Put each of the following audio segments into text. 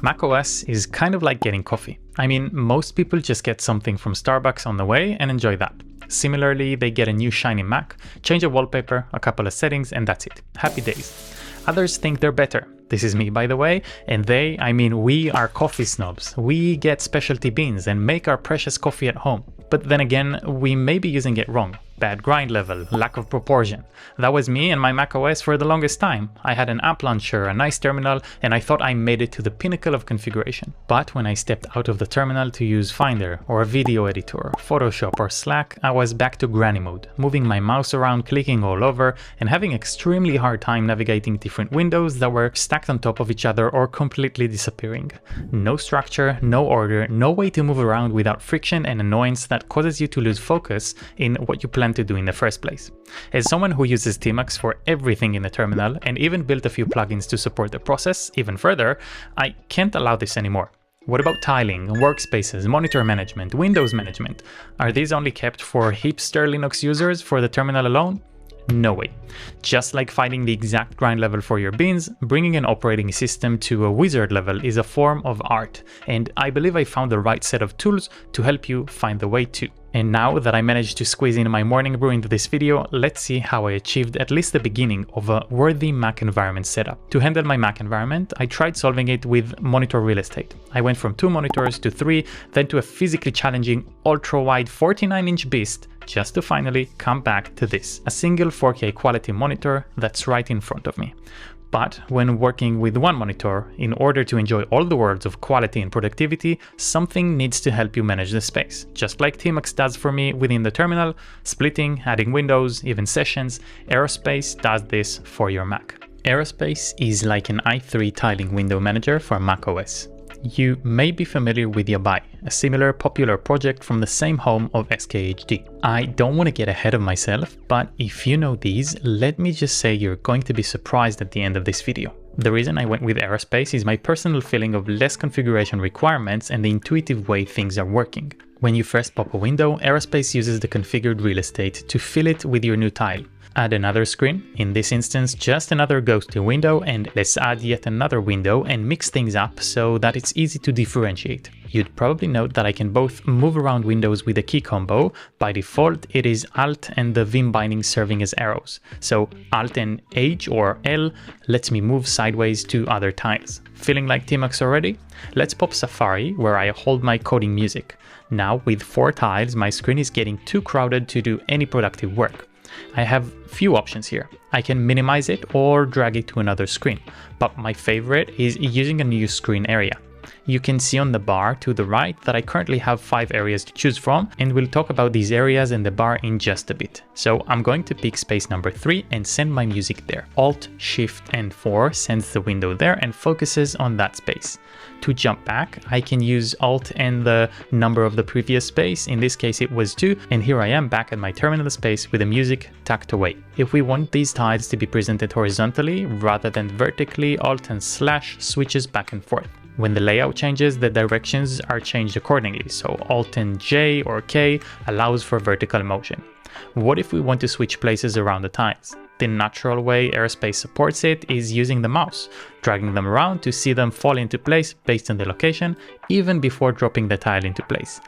macOS is kind of like getting coffee. I mean, most people just get something from Starbucks on the way and enjoy that. Similarly, they get a new shiny Mac, change a wallpaper, a couple of settings, and that's it. Happy days. Others think they're better. This is me, by the way, and I mean we are coffee snobs. We get specialty beans and make our precious coffee at home. But then again, we may be using it wrong. Bad grind level, lack of proportion. That was me and my macOS for the longest time. I had an app launcher, a nice terminal, and I thought I made it to the pinnacle of configuration. But when I stepped out of the terminal to use Finder or a video editor, Photoshop or Slack, I was back to granny mode, moving my mouse around, clicking all over, and having extremely hard time navigating different windows that were stacked on top of each other or completely disappearing. No structure, no order, no way to move around without friction and annoyance that causes you to lose focus in what you plan to do in the first place. As someone who uses tmux for everything in the terminal and even built a few plugins to support the process even further, I can't allow this anymore. What about tiling, workspaces, monitor management, Windows management? Are these only kept for hipster Linux users for the terminal alone? No way. Just like finding the exact grind level for your beans, bringing an operating system to a wizard level is a form of art, and I believe I found the right set of tools to help you find the way too. And now that I managed to squeeze in my morning brew into this video, let's see how I achieved at least the beginning of a worthy Mac environment setup. To handle my Mac environment, I tried solving it with monitor real estate. I went from 2 monitors to 3, then to a physically challenging ultra-wide 49-inch beast, just to finally come back to this, a single 4K quality monitor that's right in front of me. But when working with one monitor, in order to enjoy all the worlds of quality and productivity, something needs to help you manage the space. Just like tmux does for me within the terminal, splitting, adding windows, even sessions, Aerospace does this for your Mac. Aerospace is like an i3 tiling window manager for macOS. You may be familiar with Yabai, a similar popular project from the same home of SKHD. I don't want to get ahead of myself, but if you know these, let me just say you're going to be surprised at the end of this video. The reason I went with Aerospace is my personal feeling of less configuration requirements and the intuitive way things are working. When you first pop a window, Aerospace uses the configured real estate to fill it with your new tile. Add another screen, in this instance just another ghosty window, and let's add yet another window and mix things up so that it's easy to differentiate. You'd probably note that I can both move around windows with a key combo. By default it is Alt and the Vim binding serving as arrows, so Alt and H or L lets me move sideways to other tiles. Feeling like tmux already? Let's pop Safari where I hold my coding music. Now with 4 tiles my screen is getting too crowded to do any productive work. I have few options here. I can minimize it or drag it to another screen, but my favorite is using a new screen area. You can see on the bar to the right that I currently have 5 areas to choose from, and we'll talk about these areas and the bar in just a bit. So I'm going to pick space number 3 and send my music there. Alt, Shift and 4 sends the window there and focuses on that space. To jump back, I can use Alt and the number of the previous space, in this case it was 2, and here I am back at my terminal space with the music tucked away. If we want these tiles to be presented horizontally rather than vertically, Alt and / switches back and forth. When the layout changes, the directions are changed accordingly, so Alt and J or K allows for vertical motion. What if we want to switch places around the tiles? The natural way Aerospace supports it is using the mouse, dragging them around to see them fall into place based on the location, even before dropping the tile into place.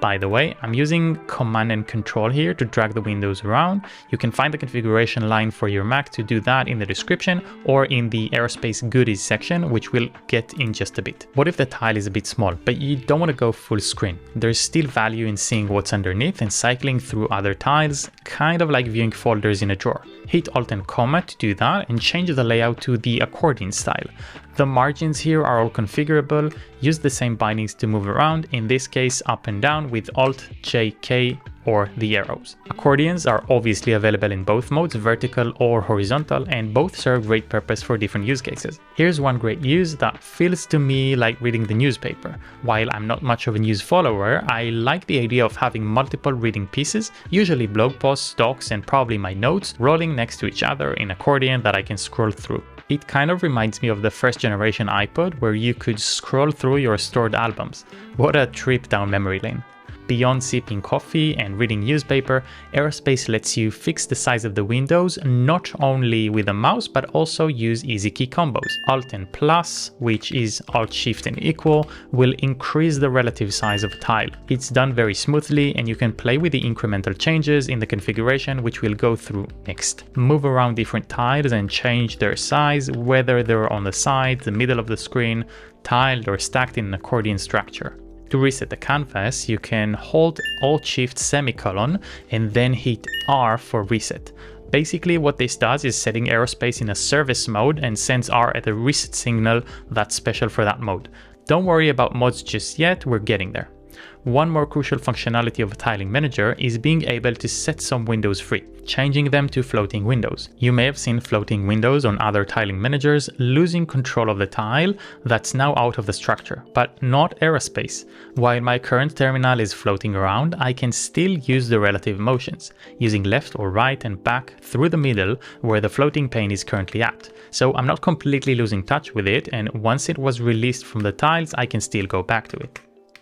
By the way, I'm using Command and Control here to drag the windows around. You can find the configuration line for your Mac to do that in the description or in the Aerospace goodies section, which we'll get in just a bit. What if the tile is a bit small, but you don't want to go full screen? There's still value in seeing what's underneath and cycling through other tiles, kind of like viewing folders in a drawer. Hit Alt and Comma to do that and change the layout to the accordion style. The margins here are all configurable. Use the same bindings to move around, in this case up and down with Alt, J, K or the arrows. Accordions are obviously available in both modes, vertical or horizontal, and both serve great purpose for different use cases. Here's one great use that feels to me like reading the newspaper. While I'm not much of a news follower, I like the idea of having multiple reading pieces, usually blog posts, docs and probably my notes, rolling next to each other in accordion that I can scroll through. It kind of reminds me of the first generation iPod where you could scroll through your stored albums. What a trip down memory lane. Beyond sipping coffee and reading newspaper, Aerospace lets you fix the size of the windows not only with a mouse but also use easy key combos. Alt and plus, which is Alt Shift and equal, will increase the relative size of a tile. It's done very smoothly and you can play with the incremental changes in the configuration, which we'll go through next. Move around different tiles and change their size, whether they're on the side, the middle of the screen, tiled or stacked in an accordion structure. To reset the canvas, you can hold Alt-Shift semicolon and then hit R for reset. Basically what this does is setting Aerospace in a service mode and sends R at a reset signal that's special for that mode. Don't worry about mods just yet, we're getting there. One more crucial functionality of a tiling manager is being able to set some windows free, changing them to floating windows. You may have seen floating windows on other tiling managers losing control of the tile that's now out of the structure, but not Aerospace. While my current terminal is floating around, I can still use the relative motions, using left or right and back through the middle where the floating pane is currently at. So I'm not completely losing touch with it, and once it was released from the tiles, I can still go back to it.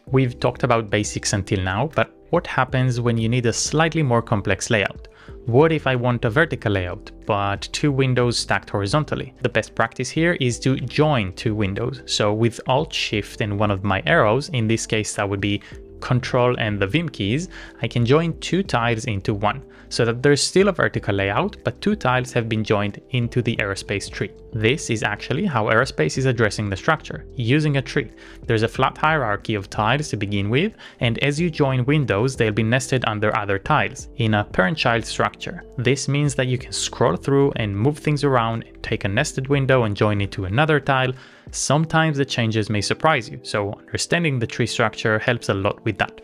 We've talked about basics until now, but what happens when you need a slightly more complex layout? What if I want a vertical layout, but two windows stacked horizontally? The best practice here is to join two windows. So with Alt-Shift and one of my arrows, in this case that would be Control and the Vim keys, I can join two tiles into one, so that there's still a vertical layout, but two tiles have been joined into the Aerospace tree. This is actually how Aerospace is addressing the structure, using a tree. There's a flat hierarchy of tiles to begin with, and as you join windows, they'll be nested under other tiles, in a parent-child structure. This means that you can scroll through and move things around, take a nested window and join it to another tile. Sometimes the changes may surprise you, so understanding the tree structure helps a lot with that.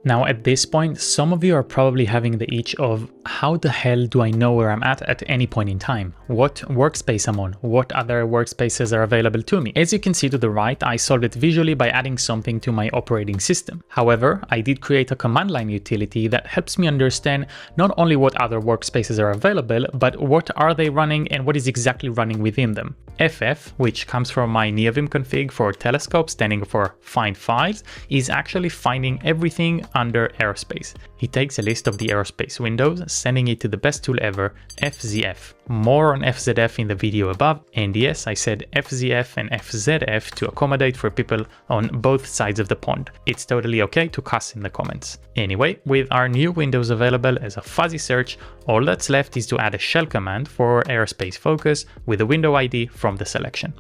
Now at this point, some of you are probably having the itch of, how the hell do I know where I'm at any point in time? What workspace I'm on? What other workspaces are available to me? As you can see to the right, I solved it visually by adding something to my operating system. However, I did create a command line utility that helps me understand not only what other workspaces are available, but what are they running and what is exactly running within them. FF, which comes from my NeoVim config for telescope, standing for find files, is actually finding everything under Aerospace. It takes a list of the Aerospace windows, sending it to the best tool ever, FZF. More on FZF in the video above, and yes, I said FZF and FZF to accommodate for people on both sides of the pond. It's totally okay to cuss in the comments. Anyway, with our new windows available as a fuzzy search, all that's left is to add a shell command for Aerospace focus with a window ID from the selection.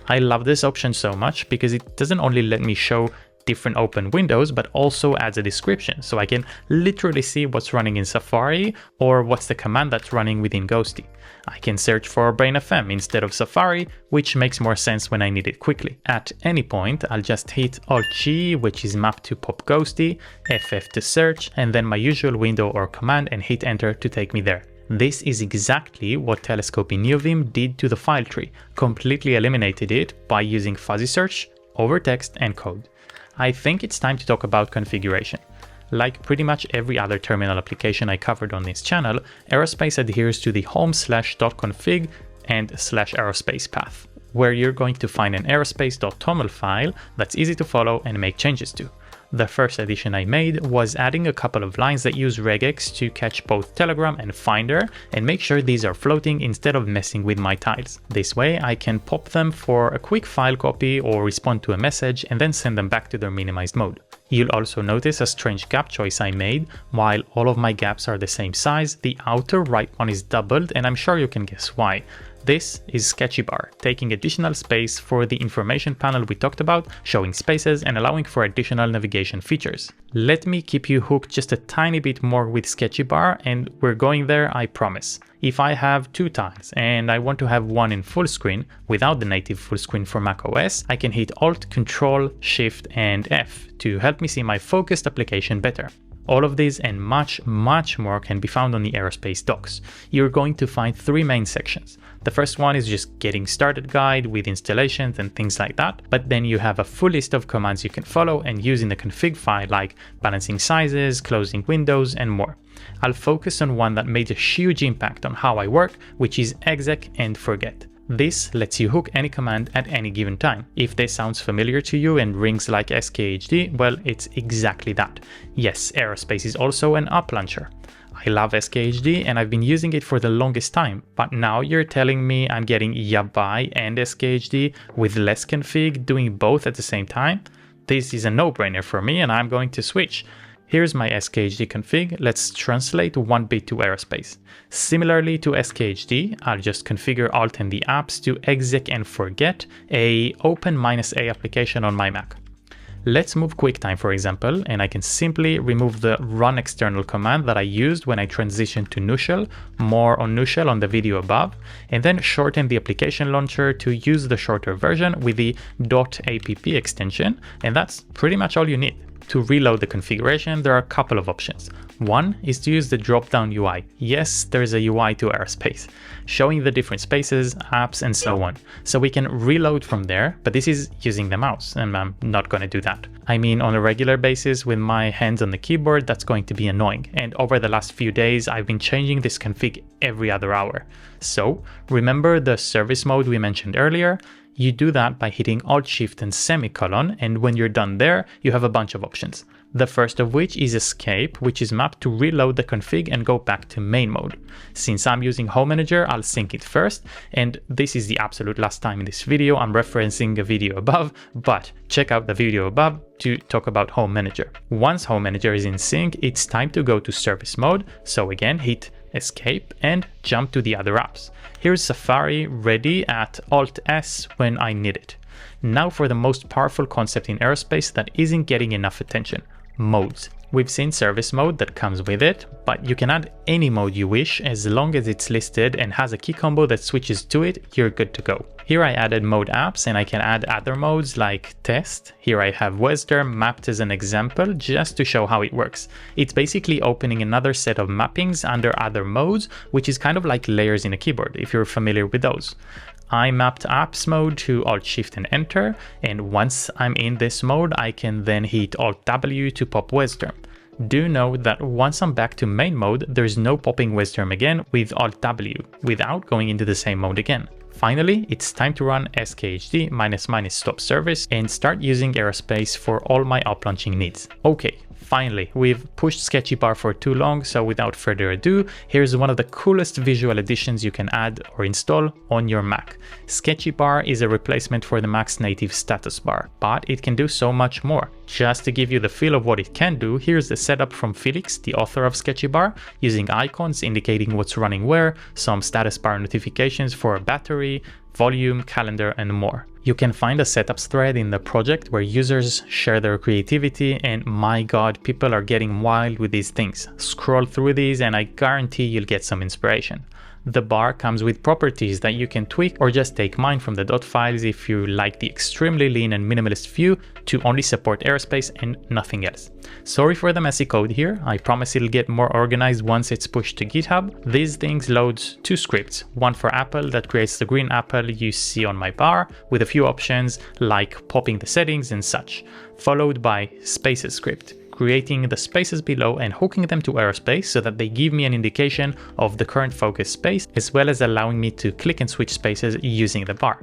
I love this option so much because it doesn't only let me show different open windows, but also adds a description, so I can literally see what's running in Safari or what's the command that's running within Ghosty. I can search for BrainFM instead of Safari, which makes more sense when I need it quickly. At any point, I'll just hit Alt-G, which is mapped to pop Ghosty, FF to search, and then my usual window or command and hit enter to take me there. This is exactly what Telescope in NeoVim did to the file tree, completely eliminated it by using fuzzy search over text and code. I think it's time to talk about configuration. Like pretty much every other terminal application I covered on this channel, Aerospace adheres to the home/.config and /aerospace path, where you're going to find an aerospace.toml file that's easy to follow and make changes to. The first addition I made was adding a couple of lines that use regex to catch both Telegram and Finder and make sure these are floating instead of messing with my tiles. This way I can pop them for a quick file copy or respond to a message and then send them back to their minimized mode. You'll also notice a strange gap choice I made. While all of my gaps are the same size, the outer right one is doubled, and I'm sure you can guess why. This is SKHD, taking additional space for the information panel we talked about, showing spaces and allowing for additional navigation features. Let me keep you hooked just a tiny bit more with SKHD, and we're going there, I promise. If I have two tiles and I want to have one in full screen without the native full screen for macOS, I can hit Alt, Control, Shift and F to help me see my focused application better. All of these and much more can be found on the Aerospace docs. You're going to find three main sections. The first one is just getting started guide with installations and things like that, but then you have a full list of commands you can follow and use in the config file, like balancing sizes, closing windows and more. I'll focus on one that made a huge impact on how I work, which is exec and forget. This lets you hook any command at any given time. If this sounds familiar to you and rings like SKHD, well, it's exactly that. Yes, Aerospace is also an app launcher. I love SKHD and I've been using it for the longest time, but now you're telling me I'm getting Yabai and SKHD with less config doing both at the same time? This is a no-brainer for me and I'm going to switch. Here's my SKHD config. Let's translate one bit to Aerospace. Similarly to SKHD, I'll just configure Alt and the apps to exec and forget a open -a application on my Mac. Let's move QuickTime, for example, and I can simply remove the run external command that I used when I transitioned to Nushell, more on Nushell on the video above, and then shorten the application launcher to use the shorter version with the .app extension, and that's pretty much all you need. To reload the configuration, there are a couple of options. One is to use the drop-down UI. Yes, there is a UI to Aerospace, showing the different spaces, apps, and so on. So we can reload from there, but this is using the mouse, and I'm not going to do that. I mean, on a regular basis with my hands on the keyboard, that's going to be annoying. And over the last few days, I've been changing this config every other hour. So remember the service mode we mentioned earlier? You do that by hitting Alt Shift and semicolon, and when you're done there, you have a bunch of options. The first of which is Escape, which is mapped to reload the config and go back to main mode. Since I'm using Home Manager, I'll sync it first, and this is the absolute last time in this video. I'm referencing a video above, but check out the video above to talk about Home Manager. Once Home Manager is in sync, it's time to go to service mode. So again, hit Escape and jump to the other apps. Here's Safari ready at Alt S when I need it. Now for the most powerful concept in Aerospace that isn't getting enough attention: modes. We've seen service mode that comes with it, but you can add any mode you wish as long as it's listed and has a key combo that switches to it, you're good to go. Here I added mode apps and I can add other modes like test. Here I have Wesderm mapped as an example just to show how it works. It's basically opening another set of mappings under other modes, which is kind of like layers in a keyboard if you're familiar with those. I mapped apps mode to Alt Shift and Enter, and once I'm in this mode, I can then hit Alt W to pop Wesderm. Do note that once I'm back to main mode, there's no popping Wesderm again with Alt W without going into the same mode again. Finally, it's time to run SKHD -- stop service and start using Aerospace for all my app launching needs. Okay. Finally, we've pushed Sketchy Bar for too long, so without further ado, here's one of the coolest visual additions you can add or install on your Mac. Sketchy Bar is a replacement for the Mac's native status bar, but it can do so much more. Just to give you the feel of what it can do, here's the setup from Felix, the author of Sketchy Bar, using icons indicating what's running where, some status bar notifications for battery, volume, calendar, and more. You can find a setups thread in the project where users share their creativity, and my god, people are getting wild with these things. Scroll through these and I guarantee you'll get some inspiration. The bar comes with properties that you can tweak or just take mine from the dot files if you like the extremely lean and minimalist view to only support Aerospace and nothing else. Sorry for the messy code here, I promise it'll get more organized once it's pushed to GitHub. These things loads two scripts, one for Apple that creates the green apple you see on my bar with a few options like popping the settings and such, followed by Spaces script, creating the spaces below and hooking them to Aerospace so that they give me an indication of the current focus space, as well as allowing me to click and switch spaces using the bar.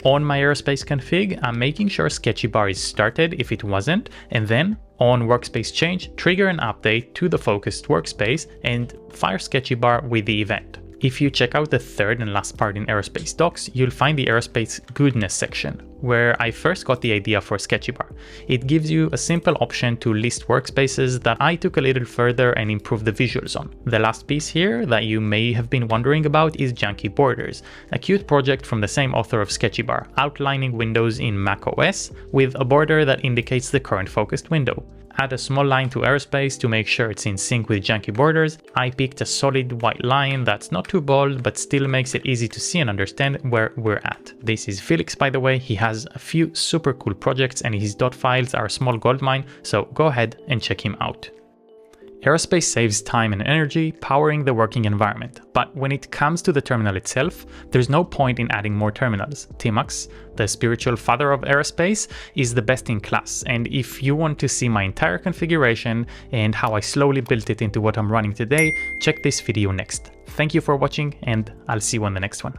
On my Aerospace config, I'm making sure Sketchy Bar is started if it wasn't, and then on Workspace change, trigger an update to the focused workspace and fire Sketchy Bar with the event. If you check out the third and last part in Aerospace docs, you'll find the Aerospace goodness section, where I first got the idea for Sketchy Bar. It gives you a simple option to list workspaces that I took a little further and improved the visuals on. The last piece here that you may have been wondering about is Junky Borders, a cute project from the same author of Sketchy Bar, outlining windows in macOS with a border that indicates the current focused window. Add a small line to Aerospace to make sure it's in sync with Junky Borders. I picked a solid white line that's not too bold but still makes it easy to see and understand where we're at. This is Felix, by the way. He has a few super cool projects and his dot files are a small goldmine, so go ahead and check him out. Aerospace saves time and energy powering the working environment, but when it comes to the terminal itself, there's no point in adding more terminals. tmux, the spiritual father of Aerospace, is the best in class, and if you want to see my entire configuration and how I slowly built it into what I'm running today, check this video next. Thank you for watching, and I'll see you on the next one.